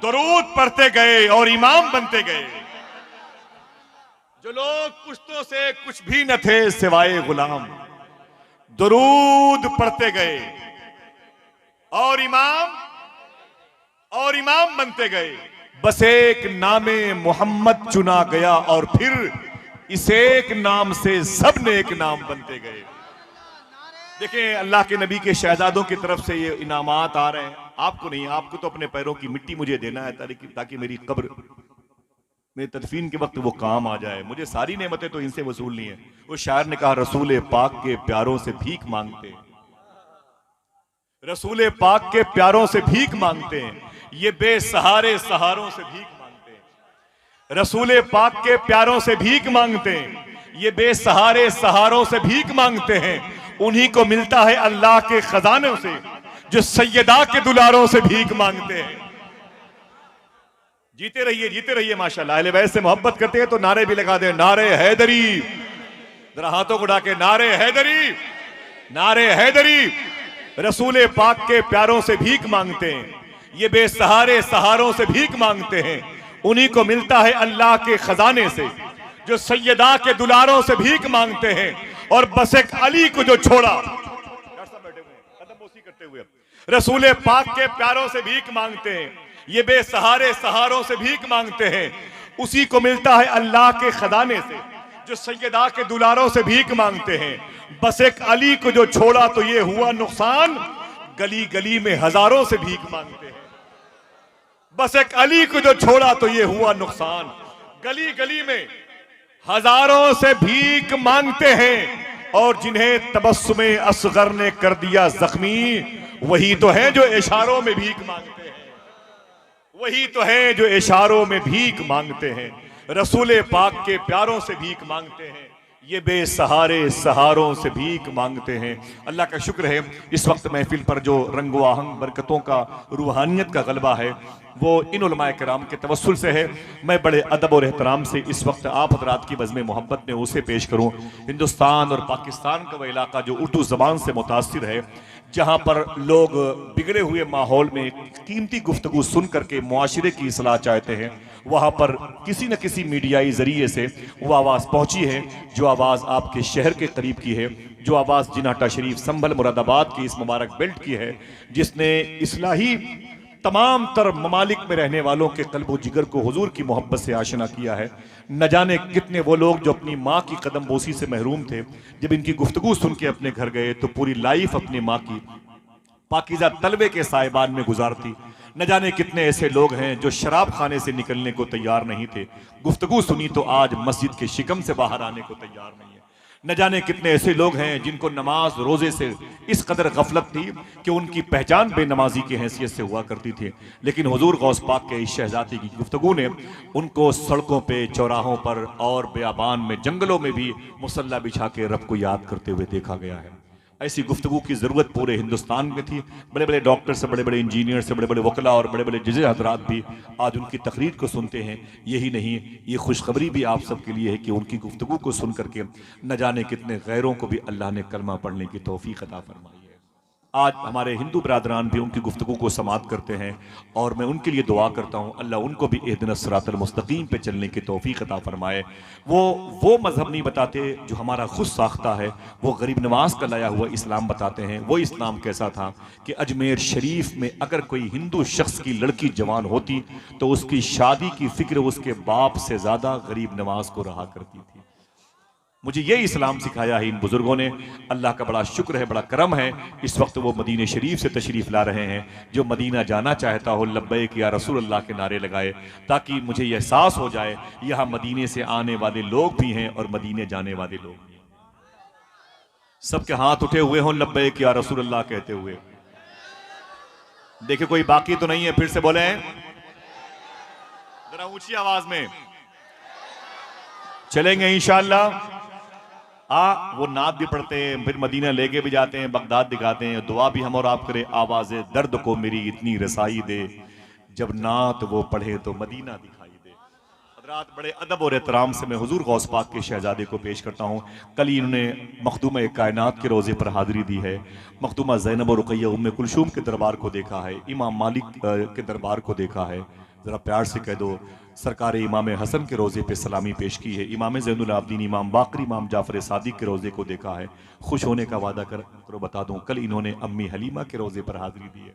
दरूद पढ़ते गए और इमाम बनते गए। जो लोग पुश्तों से कुछ भी न थे सिवाय गुलाम, दरूद पढ़ते गए और इमाम बनते गए। बस एक नामे मोहम्मद चुना गया और फिर इस एक नाम से सब नेक नाम बनते गए। देखें, अल्लाह के नबी के शहजादों की तरफ से ये इनामात आ रहे हैं। आपको नहीं, आपको तो अपने पैरों की मिट्टी मुझे देना है ताकि मेरी कब्र में तदफीन के वक्त वो काम आ जाए। मुझे सारी नेमतें तो इनसे वसूलनी है। वो शायर ने कहा, रसूल पाक के प्यारों से भीख मांगते हैं, रसूल पाक के प्यारों से भीख मांगते हैं, ये बेसहारे सहारों से भीख मांगते हैं। रसूल पाक के प्यारों से भीख मांगते हैं, ये बेसहारे सहारों से भीख मांगते हैं। उन्हीं को मिलता है अल्लाह के खजानों से जो सैयदा के दुलारों से भीख मांगते हैं। जीते रहिए माशाल्लाह। अहले बैत से मोहब्बत करते हैं तो नारे भी लगा दे, नारे हैदरी, जरा हाथों को डाके, नारे हैदरी, नारे हैदरी। रसूल पाक के प्यारों से भीख मांगते हैं, ये बेसहारे सहारों से भीख मांगते हैं। उन्हीं को मिलता है अल्लाह के खजाने से जो सैयदा के दुलारों से भीख मांगते हैं। और बस एक अली को जो छोड़ा, करते हुए रसूल पाक के प्यारों से भीख मांगते हैं, ये बेसहारे सहारों से भीख मांगते हैं। उसी को मिलता है अल्लाह के खजाने से जो सैयदा के दुलारों से भीख मांगते हैं। बस एक अली को जो छोड़ा तो ये हुआ नुकसान, गली गली में हजारों से भीख मांगते हैं। बस एक अली को जो छोड़ा तो ये हुआ नुकसान, गली गली में हजारों से भीख मांगते हैं। और जिन्हें तबस्सुमे असगर ने कर दिया जख्मी, वही तो है जो इशारों में भीख मांगते हैं, वही तो है जो इशारों में भीख मांगते हैं। रसूल पाक के प्यारों से भीख मांगते हैं, ये बेसहारे सहारों से भीख मांगते हैं। अल्लाह का शुक्र है इस वक्त महफिल पर जो रंगो आहंग बरकतों का, रूहानियत का गलबा है वो इन उलमाए किराम के तवस्सुल से है। मैं बड़े अदब और एहतराम से इस वक्त आप हज़रात की बज़्म मोहब्बत में उसे पेश करूं। हिंदुस्तान और पाकिस्तान का वह इलाका जो उर्दू ज़बान से मुतासिर है, जहाँ पर लोग बिगड़े हुए माहौल में कीमती गुफ्तगू सुन करके मुआशरे की इस्लाह चाहते हैं, वहाँ पर किसी न किसी मीडियाई ज़रिए से वो आवाज़ पहुँची है जो आवाज़ आपके शहर के करीब की है, जो आवाज़ जिनाटा शरीफ, संभल, मुरादाबाद की इस मुबारक बेल्ट की है, जिसने इस्लाही तमाम तर ममालिक में रहने वालों के कल्बो जिगर को हुजूर की मोहब्बत से आशना किया है। न जाने कितने वो लोग जो अपनी माँ की कदम बोसी से महरूम थे, जब इनकी गुफ्तगू सुन के अपने घर गए तो पूरी लाइफ अपनी माँ की पाकीज़ा तलबे के साहिबान में गुजारती। न जाने कितने ऐसे लोग हैं जो शराब खाने से निकलने को तैयार नहीं थे, गुफ्तगू सुनी तो आज मस्जिद के शिकम से बाहर आने को तैयार नहीं है। न जाने कितने ऐसे लोग हैं जिनको नमाज रोजे से इस कदर गफलत थी कि उनकी पहचान बेनमाजी की हैसियत से हुआ करती थी, लेकिन हुजूर गौस पाक के इस शहजादी की गुफ्तगू ने उनको सड़कों पे, चौराहों पर और बेआबान में, जंगलों में भी मुसल्ला बिछा के रब को याद करते हुए देखा गया है। ऐसी गुफ्तगू की ज़रूरत पूरे हिंदुस्तान में थी। बड़े बड़े डॉक्टर से, बड़े बड़े इंजीनियर से, बड़े बड़े वकला और बड़े बड़े जज हजरात भी आज उनकी तकरीर को सुनते हैं। यही नहीं, ये खुशखबरी भी आप सब के लिए है कि उनकी गुफ्तगू को सुन करके न जाने कितने गैरों को भी अल्लाह ने कलमा पढ़ने की तौफीक अता फरमाई है। आज हमारे हिंदू बरादरान भी उनकी गुफ्तगू को समाअत करते हैं और मैं उनके लिए दुआ करता हूँ अल्लाह उनको भी इहदिनस सिरातल मुस्तकीम पे चलने की तौफीक अता फरमाए। वो मजहब नहीं बताते जो हमारा खुद साख्ता है, वो गरीब नवाज का लाया हुआ इस्लाम बताते हैं। वो इस्लाम कैसा था कि अजमेर शरीफ में अगर कोई हिंदू शख्स की लड़की जवान होती तो उसकी शादी की फिक्र उसके बाप से ज़्यादा गरीब नवाज को रहा करती थी। मुझे ये इस्लाम सिखाया है इन बुजुर्गों ने। अल्लाह का बड़ा शुक्र है, बड़ा करम है, इस वक्त वो मदीने शरीफ से तशरीफ़ ला रहे हैं। जो मदीना जाना चाहता हो लब्बैक या रसूल अल्लाह के नारे लगाए, ताकि मुझे यह एहसास हो जाए यहाँ मदीने से आने वाले लोग भी हैं और मदीने जाने वाले लोग भी हैं। सबके हाथ उठे हुए हों लब्बैक या रसूल अल्लाह कहते हुए। देखिए कोई बाकी तो नहीं है, फिर से बोले जरा ऊंची आवाज में। चलेंगे इंशाअल्लाह। वो नात भी पढ़ते हैं, फिर मदीना लेके भी जाते हैं, बगदाद दिखाते हैं, दुआ भी हम और आप करें, आवाज़े दर्द को मेरी इतनी रसाई दे, जब नात वो पढ़े तो मदीना दिखाई दे। हज़रात, बड़े अदब और एहतराम से मैं हुजूर गौस पाक के शहजादे को पेश करता हूँ। कल ही इन्होंने मखदूमा कायनात के रोज़े पर हाज़िरी दी है। मखदूमा ज़ैनब और रुक़ैया उम्मे कुलसूम के दरबार को देखा है, इमाम मालिक के दरबार को देखा है। ज़रा प्यार से कह दो, सरकार इमाम हसन के रोज़े पे सलामी पेश की है, इमाम ज़ैनुल आबदीन, इमाम बाक़री, इमाम जाफ़र सादिक के रोज़े को देखा है, खुश होने का वादा करो। बता दूं, कल इन्होंने अम्मी हलीमा के रोज़े पर हाज़िरी दी है।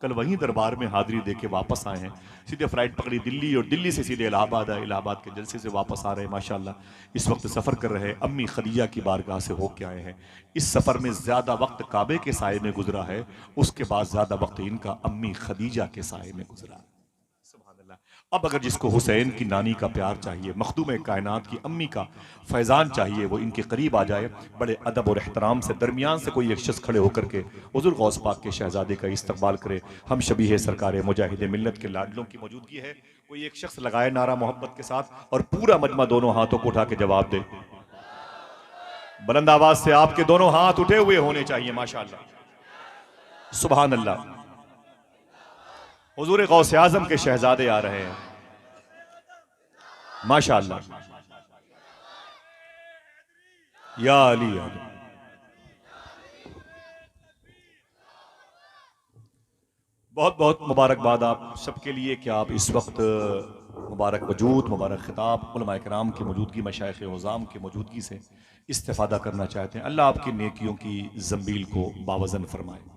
कल वहीं दरबार में हाज़िरी दे के वापस आए हैं, सीधे फ़्लाइट पकड़ी दिल्ली, और दिल्ली से सीधे इलाहाबाद आए, इलाहाबाद के जलसे से वापस आ रहे हैं माशाअल्लाह। इस वक्त सफ़र कर रहे हैं, अम्मी खदीजा की बारगाह से होके आए हैं। इस सफ़र में ज़्यादा वक्त काबे के साए में गुजरा है, उसके बाद ज़्यादा वक्त इनका अम्मी खदीजा के साए में गुजरा। अब अगर जिसको हुसैन की नानी का प्यार चाहिए, मखदूम कायनात की अम्मी का फैज़ान चाहिए, वो इनके करीब आ जाए, बड़े अदब और एहतराम से दरमियान से कोई एक शख्स खड़े होकर के हुज़ूर गौस पाक के शहजादे का इस्तकबाल करे। हम शबीह सरकार मुजाहिद मिल्लत के लाडलों की मौजूदगी है, कोई एक शख्स लगाए नारा मोहब्बत के साथ, और पूरा मजमा दोनों हाथों को उठा के जवाब दे। बुलंद आवाज से आपके दोनों हाथ उठे हुए होने चाहिए माशाअल्लाह, सुभान अल्लाह। हुजूर गौस आज़म के शहजादे आ रहे हैं माशाअल्लाह। या अली बहुत बहुत मुबारकबाद आप सबके लिए कि आप इस वक्त मुबारक वजूद, मुबारक खिताब, उलमाए किराम की मौजूदगी, मशाइख उज़ाम की मौजूदगी से इस्तिफ़ादा करना चाहते हैं। अल्लाह आपकी नेकियों की ज़ंबील को बावज़न फरमाए।